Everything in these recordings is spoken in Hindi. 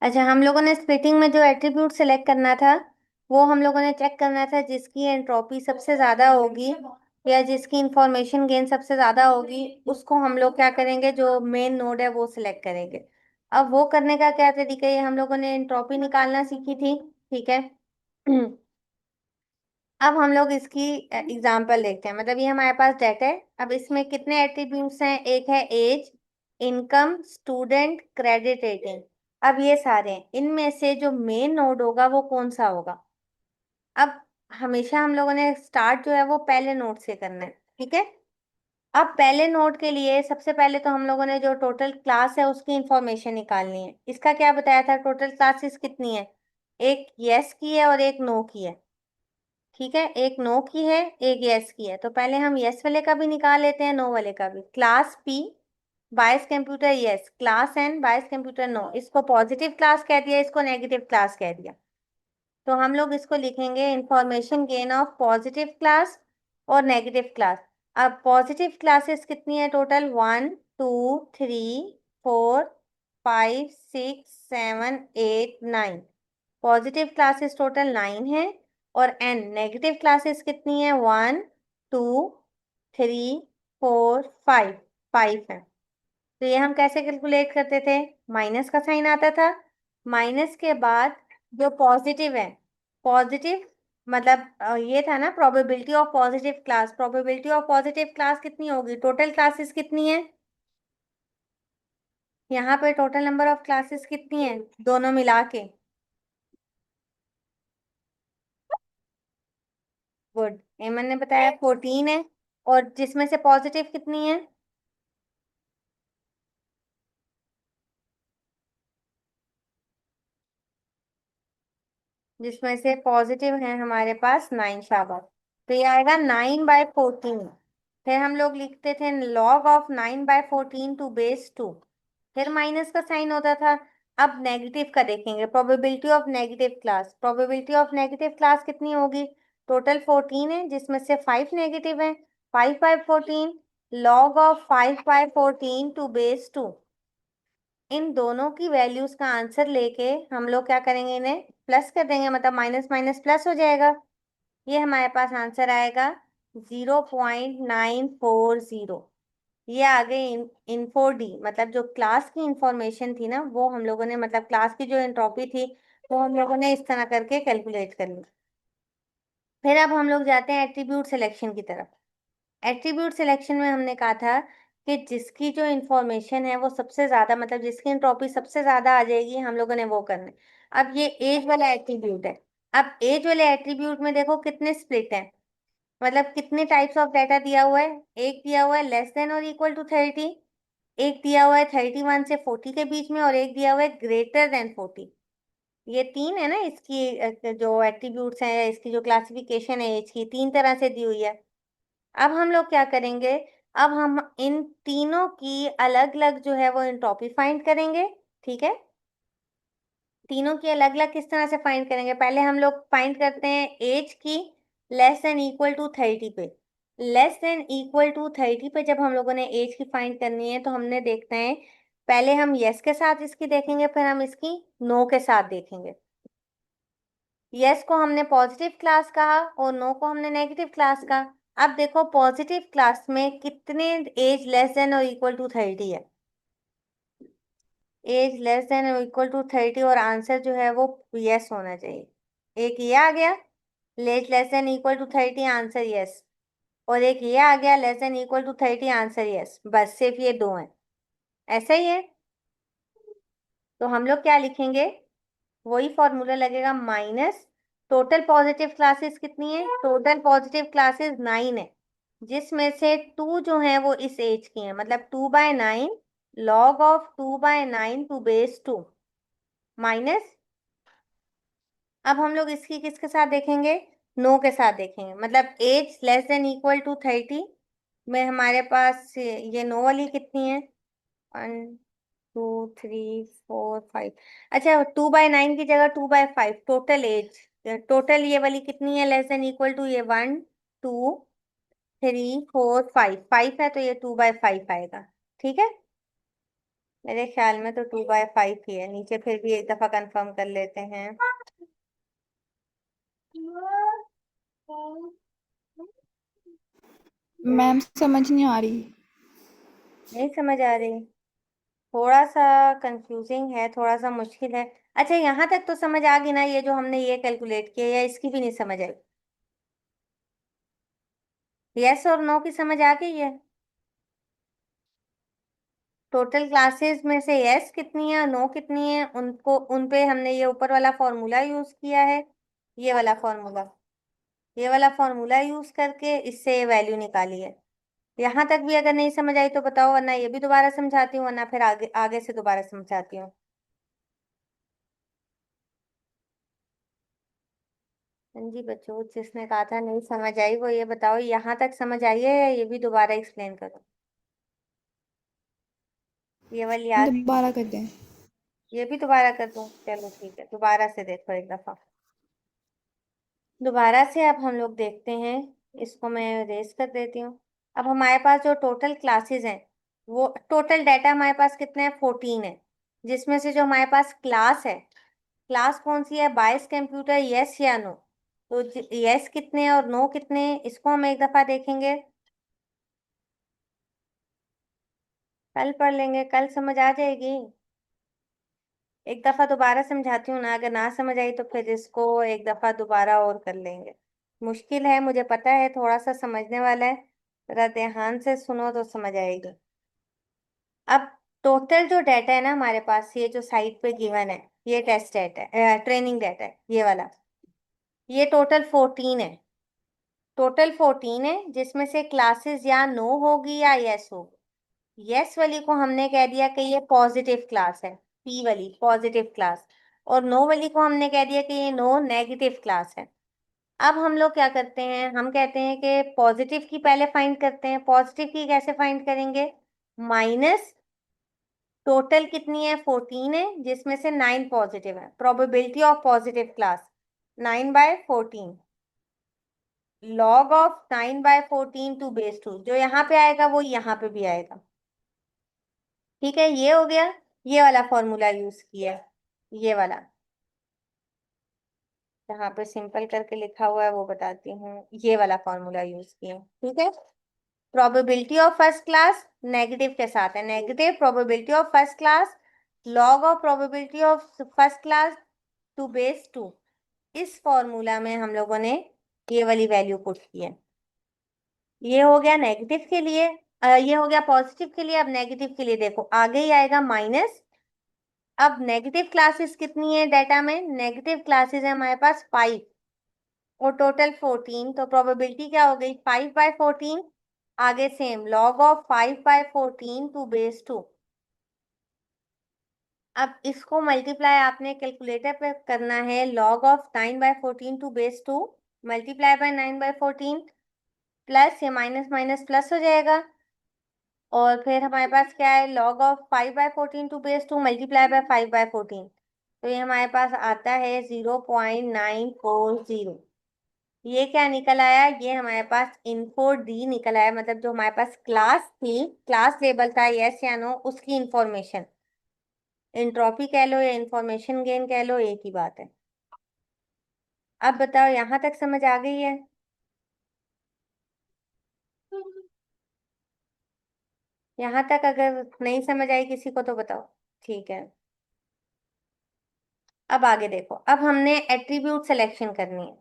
अच्छा, हम लोगों ने स्प्लिटिंग में जो एट्रीब्यूट सेलेक्ट करना था वो हम लोगों ने चेक करना था जिसकी एंट्रोपी सबसे ज्यादा होगी या जिसकी इंफॉर्मेशन गेन सबसे ज्यादा होगी, उसको हम लोग क्या करेंगे, जो मेन नोड है वो सिलेक्ट करेंगे। अब वो करने का क्या तरीका है, हम लोगों ने एंट्रोपी निकालना सीखी थी। ठीक है। अब हम लोग इसकी एग्जांपल देखते हैं। मतलब ये हमारे पास डाटा है। अब इसमें कितने एट्रीब्यूट्स हैं, एक है age, income, student, credit rating. अब ये सारे हैं, इनमें से जो मेन नोड होगा वो कौन सा होगा। अब हमेशा हम लोगों ने स्टार्ट जो है वो पहले नोड से करना है। ठीक है। अब पहले नोड के लिए सबसे पहले तो हम लोगों ने जो टोटल क्लास है उसकी इंफॉर्मेशन निकालनी है। इसका क्या बताया था, टोटल क्लासेस कितनी है, एक यस की है और एक नो की है। ठीक है, एक नो की है, एक यस की है। तो पहले हम यस वाले का भी निकाल लेते हैं, नो वाले का भी। क्लास पी बायस कंप्यूटर यस, क्लास एन बायस कंप्यूटर नो। इसको पॉजिटिव क्लास कह दिया, इसको नेगेटिव क्लास कह दिया। तो हम लोग इसको लिखेंगे information gain of positive class और नेगेटिव क्लास। अब पॉजिटिव क्लासेस कितनी है टोटल, 1 2 3 4 5 6 7 8 9। पॉजिटिव क्लासेस टोटल 9 है। और एन नेगेटिव क्लासेस कितनी है, 1 2 3 4 5, 5 है। तो ये हम कैसे कैलकुलेट करते थे, माइनस का साइन आता था। माइनस के बाद जो पॉजिटिव है, पॉजिटिव मतलब ये था ना probability of positive class. Probability of positive class कितनी होगी, टोटल क्लासेस कितनी है, यहाँ पे टोटल नंबर ऑफ क्लासेस कितनी है दोनों मिला के। गुड, एमन ने बताया 14 है। और जिसमें से पॉजिटिव कितनी है, जिसमें से पॉजिटिव है हमारे पास 9, शाबाश। तो ये आएगा 9/14। फिर हम लोग लिखते थे लॉग ऑफ 9/14 टू बेस 2। फिर माइनस का साइन होता था। अब नेगेटिव का देखेंगे, probability of negative class. Probability of negative class कितनी होगी, टोटल 14 है जिसमें से 5 नेगेटिव है। 5/14 लॉग ऑफ 5/14 टू बेस 2। इन दोनों की वैल्यूज का आंसर लेके हम लोग क्या करेंगे, इन्हें प्लस कर देंगे, मतलब माइनस माइनस प्लस हो जाएगा। ये हमारे पास आंसर आएगा 0.940। ये आ गई इन्फो डी, मतलब जो क्लास की इंफॉर्मेशन थी ना वो हम लोगों ने, मतलब क्लास की जो एंट्रोपी थी वो हम लोगों ने इस तरह करके कैलकुलेट कर ली। फिर अब हम लोग जाते हैं एट्रीब्यूट सिलेक्शन की तरफ। एट्रीब्यूट सिलेक्शन में हमने कहा था कि जिसकी जो इंफॉर्मेशन है वो सबसे ज्यादा, मतलब जिसकी एंट्रोपी सबसे ज्यादा आ जाएगी, हम लोगों ने वो करना है। अब ये एज वाला एट्रीब्यूट है। अब एज वाले एट्रीब्यूट में देखो कितने स्प्लिट हैं, मतलब कितने टाइप्स ऑफ डाटा दिया हुआ है। एक दिया हुआ है लेस देन और इक्वल टू 30, एक दिया हुआ है 31 से 40 के बीच में, और एक दिया हुआ है ग्रेटर देन 40। ये तीन है ना इसकी जो एट्रीब्यूट्स हैं, इसकी जो क्लासिफिकेशन है एज की, तीन तरह से दी हुई है। अब हम लोग क्या करेंगे, अब हम इन तीनों की अलग अलग जो है वो एंट्रोपी फाइंड करेंगे। ठीक है। तीनों की अलग अलग किस तरह से फाइंड करेंगे, पहले हम लोग फाइंड करते हैं एज की लेस देन इक्वल टू 30 पे। लेस देन इक्वल टू 30 पे जब हम लोगों ने एज की फाइंड करनी है तो हमने देखना है, पहले हम यस के साथ इसकी देखेंगे, फिर हम इसकी नो के साथ देखेंगे। यस को हमने पॉजिटिव क्लास कहा और नो को हमने नेगेटिव क्लास कहा। अब देखो पॉजिटिव क्लास में कितने एज लेस देन और इक्वल टू 30 है, एज लेस देन और इक्वल टू 30, और आंसर जो है वो यस होना चाहिए। एक ये आ गया, age less than equal to 30 answer yes, और एक ये आ गया less than equal to 30 answer yes. बस सिर्फ ये दो हैं, ऐसा ही है। तो हम लोग क्या लिखेंगे, वही फॉर्मूला लगेगा, माइनस टोटल पॉजिटिव क्लासेस कितनी है, टोटल पॉजिटिव क्लासेस 9 है, जिसमें से 2 जो है वो इस एज की है, मतलब 2/9 log of 2/9 to base 2 minus. अब हम लोग इसकी किसके साथ देखेंगे, नो के साथ देखेंगे। मतलब age less than equal to 30 में हमारे पास ये नो वाली कितनी है, 1 2 3 4 5। अच्छा, 2/9 की जगह 2/5 टोटल एज। टोटल ये वाली कितनी है, लेस देन इक्वल टू, ये 1 2 3 4 5, 5 है तो ये 2/5 आएगा। ठीक है। मेरे ख्याल में तो 2/5 ही है, नीचे फिर भी एक दफा कंफर्म कर लेते हैं। मैम समझ नहीं आ रही। नहीं समझ आ रही? थोड़ा सा कंफ्यूजिंग है, थोड़ा सा मुश्किल है। अच्छा, यहाँ तक तो समझ आ गई ना, ये जो हमने ये कैलकुलेट किया, या इसकी भी नहीं समझ आई? यस और नो की समझ आ गई है? टोटल क्लासेस में से यस कितनी है, नो कितनी है, उनको उन पे हमने ये ऊपर वाला फॉर्मूला यूज किया है। ये वाला फॉर्मूला, ये वाला फॉर्मूला यूज करके इससे ये वैल्यू निकाली है। यहाँ तक भी अगर नहीं समझ आई तो बताओ, वरना ये भी दोबारा समझाती हूँ, वरना फिर आगे आगे से दोबारा समझाती हूँ। हाँ जी बच्चों, जिसने कहा था नहीं समझ आई वो ये बताओ, यहाँ तक समझ आई है या ये भी दोबारा एक्सप्लेन करो? ये वाली याद? दोबारा कर दें। ये भी दोबारा कर दूं? चलो ठीक है, दोबारा से देखो एक दफा। दोबारा से अब हम लोग देखते हैं। इसको मैं रेस कर देती हूँ। अब हमारे पास जो टोटल क्लासेस हैं, वो टोटल डाटा हमारे पास कितने हैं? 14 है। जिसमें से जो हमारे पास क्लास है, क्लास कौन सी है? बायस कंप्यूटर, यस या नो? तो यस कितने हैं और नो कितने हैं, इसको हम एक दफा देखेंगे। कल पढ़ लेंगे, कल समझ आ जाएगी। एक दफा दोबारा समझाती हूँ ना, अगर ना समझ आई तो फिर इसको एक दफा दोबारा और कर लेंगे। मुश्किल है मुझे पता है, थोड़ा सा समझने वाला है। जरा ध्यान से सुनो तो समझ आएगी। अब टोटल जो डाटा है ना हमारे पास, ये जो साइट पे गिवन है, ये टेस्ट डाटा है, ट्रेनिंग डाटा है ये वाला। ये टोटल 14 है। टोटल 14 है, जिसमें से क्लासेस या नो होगी या यस होगी। यस वाली को हमने कह दिया कि ये पॉजिटिव क्लास है, पी वाली पॉजिटिव क्लास। और नो वाली को हमने कह दिया कि ये नो नेगेटिव क्लास है। अब हम लोग क्या करते हैं, हम कहते हैं कि पॉजिटिव की पहले फाइंड करते हैं। पॉजिटिव की कैसे फाइंड करेंगे? माइनस टोटल कितनी है? 14 है, जिसमें से 9 पॉजिटिव है। Probability of positive class 9/14। Log of 9/14 to base 2, जो यहाँ पे आएगा वो यहाँ पे भी आएगा। ठीक है, ये हो गया। ये वाला फॉर्मूला यूज किया, ये वाला जहाँ पे सिंपल करके लिखा हुआ है वो बताती हूँ। ये वाला फॉर्मूला यूज किया, ठीक है। Probability of first class negative के साथ है, negative probability of first class log of probability of first class to base 2। इस फॉर्मूला में हम लोगों ने ये वाली वैल्यू पुट की है। ये हो गया नेगेटिव के लिए, ये हो गया पॉजिटिव के लिए। अब नेगेटिव के लिए देखो, आगे ही आएगा माइनस। अब नेगेटिव क्लासेस कितनी है डाटा में? नेगेटिव क्लासेस है हमारे पास 5 और टोटल 14, तो प्रोबेबिलिटी क्या हो गई? 5/14। आगे same log of 5/14 to base 2। अब इसको मल्टीप्लाई आपने कैलकुलेटर पे करना है। Log of 9/14 to base 2 multiply by 9/14, plus ये माइनस माइनस प्लस हो जाएगा। और फिर हमारे पास क्या है? Log of 5/14 to base 2 multiply by 5/14। तो ये हमारे पास आता है 0.940। ये क्या निकल आया? ये हमारे पास इन्फो डी निकल आया, मतलब जो हमारे पास क्लास थी, क्लास लेबल था यस या नो, उसकी इंफॉर्मेशन। इंट्रॉपी कह लो या इंफॉर्मेशन गेन कह लो, एक ही बात है। अब बताओ, यहाँ तक समझ आ गई है? यहाँ तक अगर नहीं समझ आई किसी को तो बताओ। ठीक है, अब आगे देखो। अब हमने एट्रीब्यूट सिलेक्शन करनी है,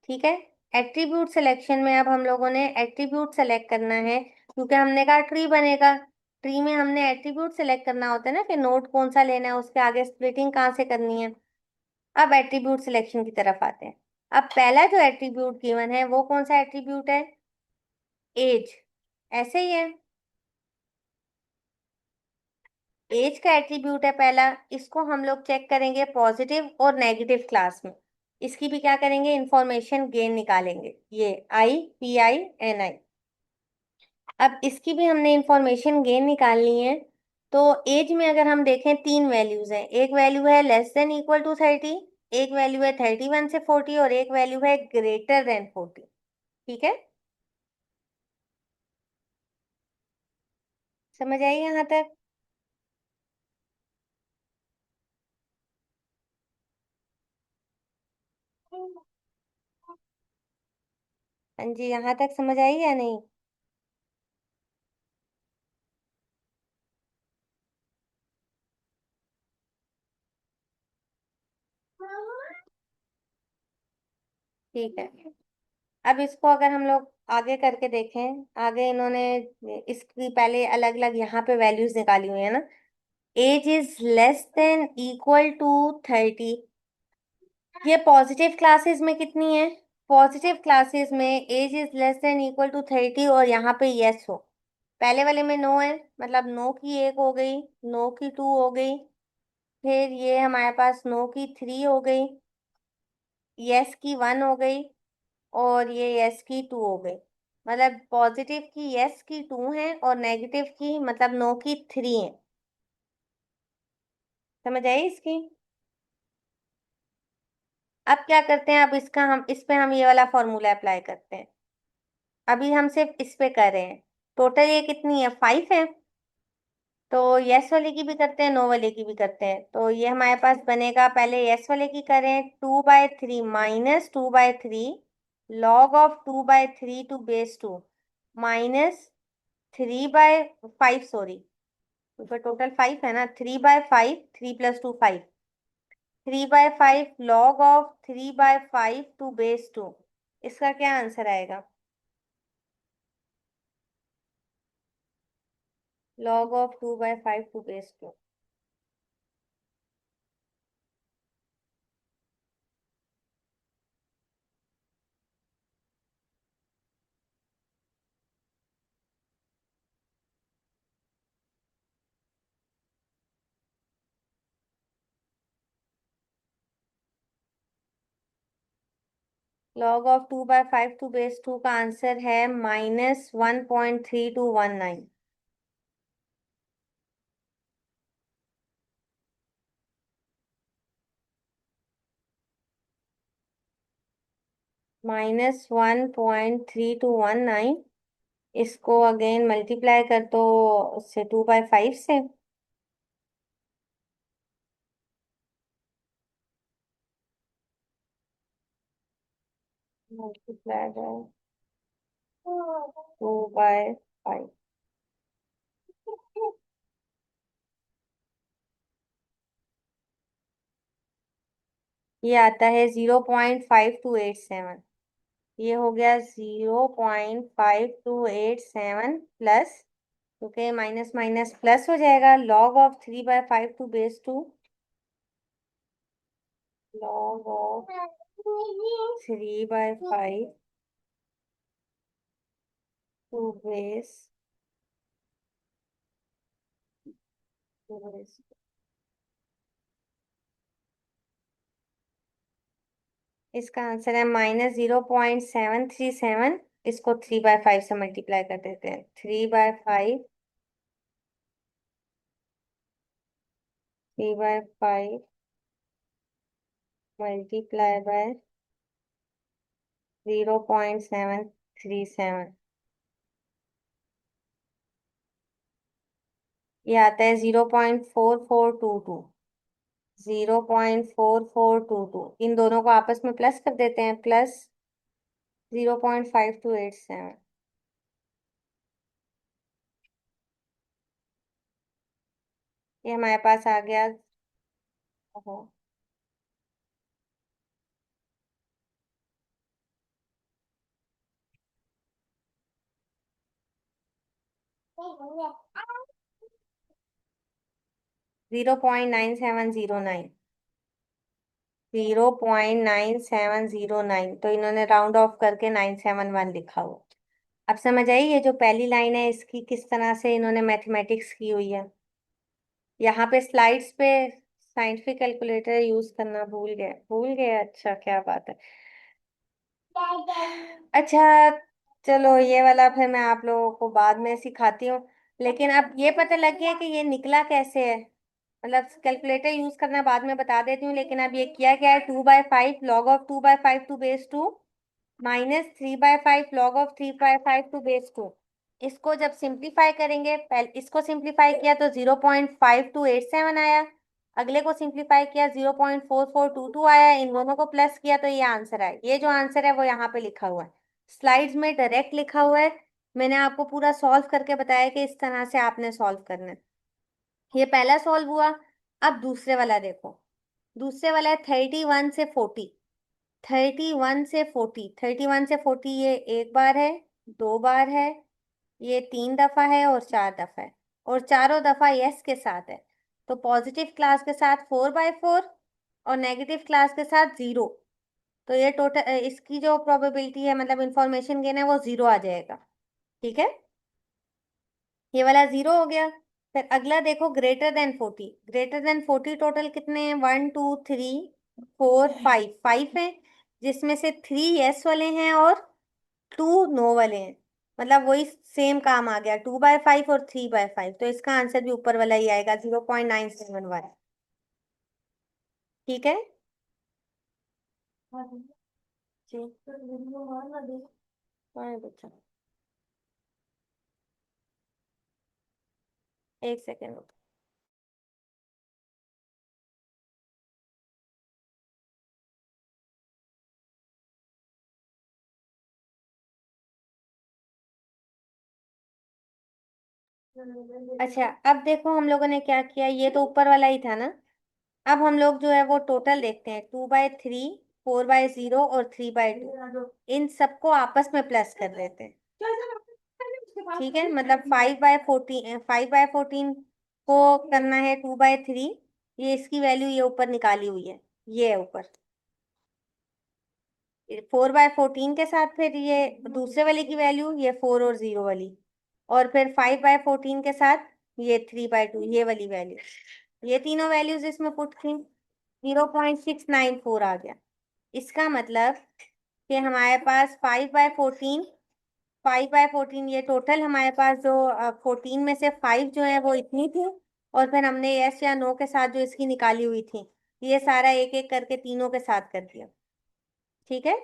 ठीक है। एट्रीब्यूट सिलेक्शन में अब हम लोगों ने एट्रीब्यूट सेलेक्ट करना है, क्योंकि हमने कहा ट्री बनेगा। ट्री में हमने एट्रीब्यूट सेलेक्ट करना होता है ना, कि नोड कौन सा लेना है, उसके आगे स्प्लिटिंग कहाँ से करनी है। अब एट्रीब्यूट सिलेक्शन की तरफ आते हैं। अब पहला जो एट्रीब्यूट गिवन है वो कौन सा एट्रीब्यूट है? एज। ऐसे ही है, एज का एट्रीब्यूट है पहला। इसको हम लोग चेक करेंगे पॉजिटिव और नेगेटिव क्लास में। इसकी भी क्या करेंगे? इंफॉर्मेशन गेन निकालेंगे, ये IPINI। अब इसकी भी हमने इंफॉर्मेशन गेन निकालनी है। तो एज में अगर हम देखें, 3 वैल्यूज हैं। एक वैल्यू है लेस देन इक्वल टू 30, एक वैल्यू है 31 से 40, और एक वैल्यू है ग्रेटर देन 40। ठीक है, समझ आई यहाँ तक? हाँ जी, यहाँ तक समझ आई या नहीं? ठीक है। अब इसको अगर हम लोग आगे करके देखें, आगे इन्होंने इसकी पहले अलग अलग यहाँ पे वैल्यूज निकाली हुई है ना। Age is less than equal to 30। ये पॉजिटिव क्लासेस में कितनी है? पॉजिटिव क्लासेस में age is less than equal to 30 और यहाँ पे यस हो। पहले वाले में नो है, मतलब नो की एक हो गई, नो की टू हो गई, फिर ये हमारे पास नो की थ्री हो गई, यस की वन हो गई, और ये यस की टू हो गई। मतलब पॉजिटिव की यस की टू है और नेगेटिव की मतलब नो की थ्री है। समझ आई इसकी? अब क्या करते हैं, अब इसका हम इस पे हम ये वाला फॉर्मूला अप्लाई करते हैं। अभी हम सिर्फ इस पे कर रहे हैं। टोटल ये कितनी है, 5 है। तो यस वाले की भी करते हैं, नो वाले की भी करते हैं। तो ये हमारे पास बनेगा, पहले यस वाले की करें, 2/3 -2/3 log of 2/3 to base 2 minus 3/5, sorry, ऊपर टोटल 5 है ना, 3/5, 3 + 2 5, 3/5 log ऑफ 3/5 टू बेस 2। इसका क्या आंसर आएगा? log of 2/5 to base 2। log of 2/5 to base 2 का आंसर है -1.3219। -1.3219। इसको अगेन मल्टीप्लाई कर दो उससे 2/5 से। Multiply by 2/5। ये आता है 0.5287। ये हो गया 0.5287 प्लस, क्योंकि माइनस माइनस प्लस हो जाएगा, log of 3/5 to base 2। log of 3/5 to base 2। इसका आंसर है -0.737। इसको 3/5 से मल्टीप्लाई कर देते हैं, 3/5, 3/5 मल्टीप्लाई बाय 0.737। ये आता है 0.4422। 0.4422, इन दोनों को आपस में प्लस कर देते हैं, प्लस 0.5287। ये हमारे पास आ गया। ओहो। 0.9709। 0.9709, तो इन्होंने राउंड ऑफ करके 971 लिखा हुआ। अब समझ आई ये जो पहली लाइन है इसकी किस तरह से इन्होंने मैथमेटिक्स की हुई है। यहाँ पे स्लाइड्स पे साइंटिफिक कैलकुलेटर यूज करना भूल गए, भूल गए, अच्छा क्या बात है। अच्छा, चलो ये वाला फिर मैं आप लोगों को बाद में सिखाती हूँ। लेकिन अब ये पता लग गया कि ये निकला कैसे है। मतलब कैलकुलेटर यूज करना बाद में बता देती हूँ, लेकिन अब ये किया क्या है, 2/5 log of 2/5 to base 2 minus 3/5 log of 3/5 to base 2। इसको जब सिंप्लीफाई करेंगे, पहले इसको सिंप्लीफाई किया तो 0.5287 आया, अगले को सिंप्लीफाई किया 0.4422 आया, इन दोनों को प्लस किया तो ये आंसर आया। ये जो आंसर है वो यहाँ पे लिखा हुआ है। स्लाइड्स में डायरेक्ट लिखा हुआ है। मैंने आपको पूरा सॉल्व करके बताया कि इस तरह से आपने सॉल्व करना है। ये पहला सॉल्व हुआ। अब दूसरे वाला देखो। दूसरे वाला है 31 से 40। 31 से 40 ये एक बार है, दो बार है, ये तीन दफा है और चार दफा है। और चारों दफा यस के साथ है। तो पॉजिटिव क्लास के साथ 4/4 और नेगेटिव क्लास के साथ 0। तो ये टोटल इसकी जो प्रोबेबिलिटी है, मतलब इंफॉर्मेशन गेन है, वो 0 आ जाएगा। ठीक है, ये वाला 0 हो गया। फिर अगला देखो, greater than 40। Greater than 40 total कितने हैं? 1 2 3 4 5। 5 है, जिसमें से 3 यस वाले हैं और 2 नो वाले हैं। मतलब वही सेम काम आ गया, 2/5 और 3/5। तो इसका आंसर भी ऊपर वाला ही आएगा, 0.971। ठीक है जी। हाँ, बच्चा, एक सेकेंड। अच्छा, अब देखो हम लोगों ने क्या किया, ये तो ऊपर वाला ही था ना। अब हम लोग जो है वो टोटल देखते हैं, 2/3, 4/0 और 3/2। इन सबको आपस में प्लस कर देते हैं। ठीक है, मतलब 5/14, 5/14 को करना है 2/3। ये इसकी वैल्यू ये ऊपर निकाली हुई है, ये है ऊपर। 4/14 के साथ फिर ये दूसरे वाले की वैल्यू, ये 4 और 0 वाली। और फिर 5/14 के साथ ये 3/2, ये वाली वैल्यू। ये तीनों वैल्यूज इसमें पुट की, 0.694 आ गया। इसका मतलब कि हमारे पास 5/14, 5/14 ये टोटल हमारे पास जो 14 में से 5 जो है वो इतनी थी। और फिर हमने यस या नो के साथ जो इसकी निकाली हुई थी, ये सारा एक एक करके तीनों के साथ कर दिया। ठीक है,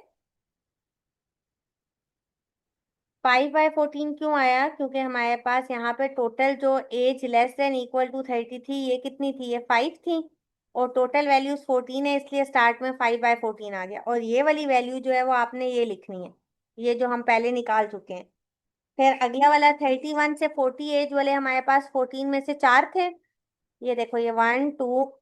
5/14 क्यों आया? क्योंकि हमारे पास यहाँ पे टोटल जो age less than equal to 30 थी, ये कितनी थी? ये 5 थी। और टोटल वैल्यूज 14 है, इसलिए स्टार्ट में 5/14 आ गया। और ये वाली वैल्यू जो है वो आपने ये लिखनी है, ये जो हम पहले निकाल चुके हैं। फिर अगला वाला 31 से 40 एज वाले हमारे पास 14 में से चार थे। ये देखो, ये 1 2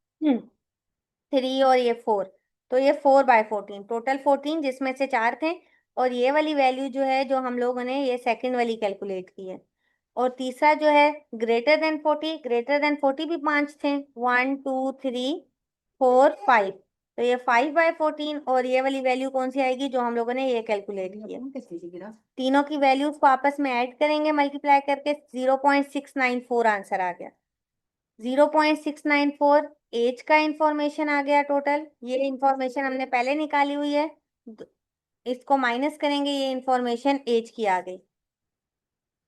3 और ये 4। तो ये 4/14, टोटल 14 जिसमें से चार थे। और ये वाली वैल्यू जो है, जो हम लोगों ने ये सेकंड वाली कैलकुलेट की है। और तीसरा जो है ग्रेटर देन 40, ग्रेटर देन 40 भी पांच थे, 1 2 3 4 5। तो ये 5/14 और ये वाली वैल्यू कौन सी आएगी जो हम लोगों ने ये कैलकुलेट की है? तीनों की वैल्यूज को आपस में ऐड करेंगे मल्टीप्लाई करके, 0.694 आंसर आ गया। 0.694 एज का इंफॉर्मेशन आ गया टोटल। ये इंफॉर्मेशन हमने पहले निकाली हुई है। द- इसको माइनस करेंगे, ये इंफॉर्मेशन एज की आ गई।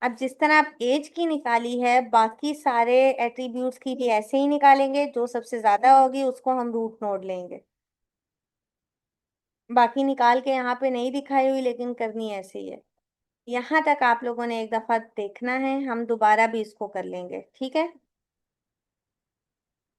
अब जिस तरह आप एज की निकाली है, बाकी सारे एट्रीब्यूट्स की भी ऐसे ही निकालेंगे। जो सबसे ज्यादा होगी उसको हम रूट नोड लेंगे। बाकी निकाल के यहाँ पे नहीं दिखाई हुई, लेकिन करनी ऐसे ही है। यहाँ तक आप लोगों ने एक दफा देखना है, हम दोबारा भी इसको कर लेंगे। ठीक है,